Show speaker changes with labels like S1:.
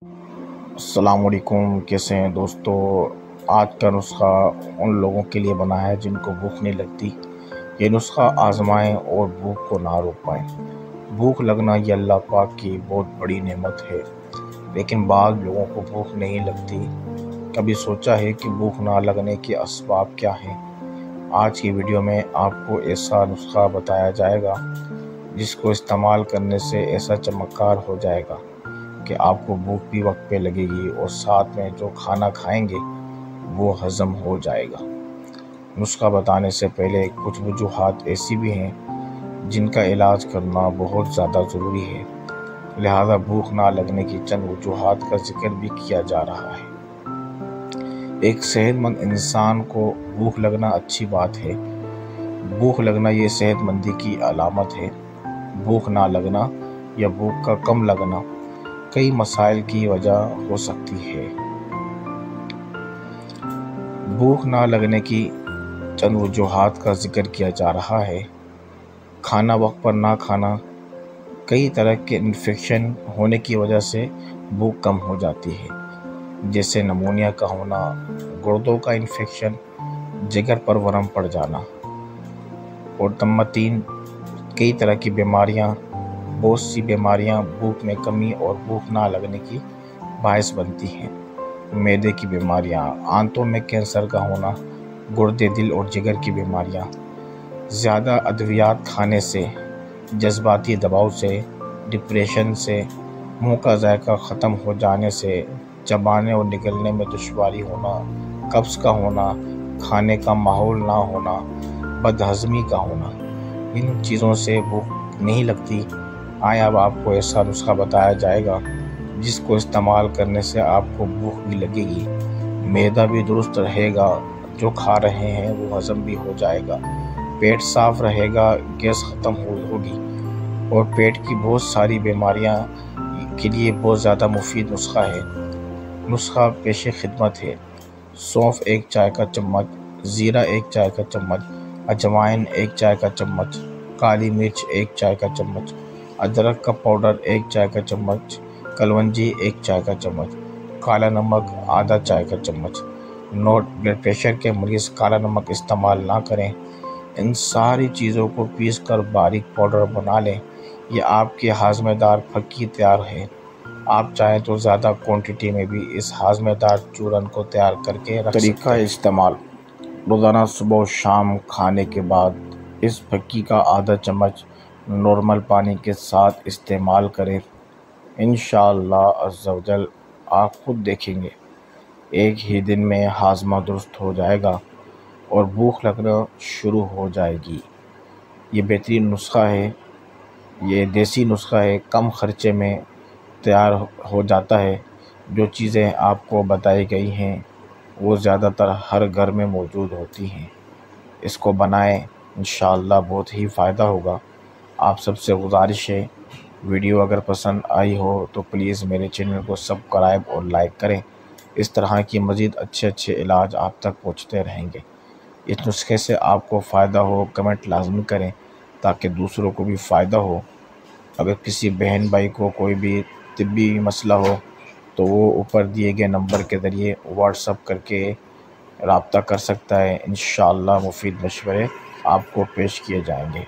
S1: अस्सलाम वालेकुम। कैसे हैं दोस्तों। आज का नुस्खा उन लोगों के लिए बना है जिनको भूख नहीं लगती। ये नुस्खा आजमाएं और भूख को ना रोक पाएँ। भूख लगना ये अल्लाह पाक की बहुत बड़ी नेमत है, लेकिन बाद लोगों को भूख नहीं लगती। कभी सोचा है कि भूख ना लगने के असबाब क्या हैं? आज की वीडियो में आपको ऐसा नुस्खा बताया जाएगा जिसको इस्तेमाल करने से ऐसा चमत्कार हो जाएगा कि आपको भूख भी वक्त पे लगेगी और साथ में जो खाना खाएंगे वो हज़म हो जाएगा। नुस्खा बताने से पहले कुछ वजूहात ऐसी भी हैं जिनका इलाज करना बहुत ज़्यादा ज़रूरी है, लिहाजा भूख ना लगने की चंद वजूहात का जिक्र भी किया जा रहा है। एक सेहतमंद इंसान को भूख लगना अच्छी बात है। भूख लगना ये सेहतमंदी की अलामत है। भूख ना लगना या भूख का कम लगना कई मसाइल की वजह हो सकती है। भूख ना लगने की चंद वजूहात का जिक्र किया जा रहा है। खाना वक्त पर ना खाना, कई तरह के इन्फेक्शन होने की वजह से भूख कम हो जाती है, जैसे नमूनिया का होना, गुर्दों का इन्फेक्शन, जिगर पर वरम पड़ जाना और तम्मतीन, कई तरह की बीमारियां। बहुत सी बीमारियां भूख में कमी और भूख ना लगने की बायस बनती हैं। मैदे की बीमारियां, आंतों में कैंसर का होना, गुर्दे, दिल और जिगर की बीमारियां, ज़्यादा अद्वियात खाने से, जज्बाती दबाव से, डिप्रेशन से, मुंह का जायका ख़त्म हो जाने से, चबाने और निगलने में दुश्वारी होना, कब्ज़ का होना, खाने का माहौल ना होना, बदहज़मी का होना, इन चीज़ों से भूख नहीं लगती। आए अब आपको ऐसा नुस्खा बताया जाएगा जिसको इस्तेमाल करने से आपको भूख भी लगेगी, मैदा भी दुरुस्त रहेगा, जो खा रहे हैं वो हज़म भी हो जाएगा, पेट साफ़ रहेगा, गैस ख़त्म होगी और पेट की बहुत सारी बीमारियां के लिए बहुत ज़्यादा मुफीद नुस्खा है। नुस्खा पेश खिदमत है। सौंफ 1 चाय का चम्मच, ज़ीरा 1 चाय का चम्मच, अजवाइन 1 चाय का चम्मच, काली मिर्च 1 चाय का चम्मच, अदरक का पाउडर 1 चाय का चम्मच, कलवंजी 1 चाय का चम्मच, काला नमक आधा चाय का चम्मच। नोट: ब्लड प्रेशर के मरीज़ काला नमक इस्तेमाल ना करें। इन सारी चीज़ों को पीस कर बारीक पाउडर बना लें। ये आपके हाजमेदार फक्की तैयार है। आप चाहें तो ज़्यादा क्वांटिटी में भी इस हाजमेदार चूरन को तैयार करके रख सकते हैं। तरीका इस्तेमाल: रोज़ाना सुबह और शाम खाने के बाद इस फक्की का आधा चम्मच नॉर्मल पानी के साथ इस्तेमाल करें। इंशाअल्लाह अज़्ज़वजल आप खुद देखेंगे एक ही दिन में हाजमा दुरुस्त हो जाएगा और भूख लगना शुरू हो जाएगी। ये बेहतरीन नुस्खा है, ये देसी नुस्खा है, कम खर्चे में तैयार हो जाता है। जो चीज़ें आपको बताई गई हैं वो ज़्यादातर हर घर में मौजूद होती हैं। इसको बनाएं, इंशाअल्लाह बहुत ही फ़ायदा होगा। आप सबसे गुजारिश है, वीडियो अगर पसंद आई हो तो प्लीज़ मेरे चैनल को सब्सक्राइब और लाइक करें। इस तरह की मज़ीद अच्छे इलाज आप तक पहुंचते रहेंगे। इस नुस्खे से आपको फ़ायदा हो कमेंट लाजमी करें ताकि दूसरों को भी फ़ायदा हो। अगर किसी बहन भाई को कोई भी तिब्बी मसला हो तो वो ऊपर दिए गए नंबर के ज़रिए व्हाट्सअप करके रब्ता कर सकता है। इंशाअल्लाह मुफीद मशवरे आपको पेश किए जाएंगे।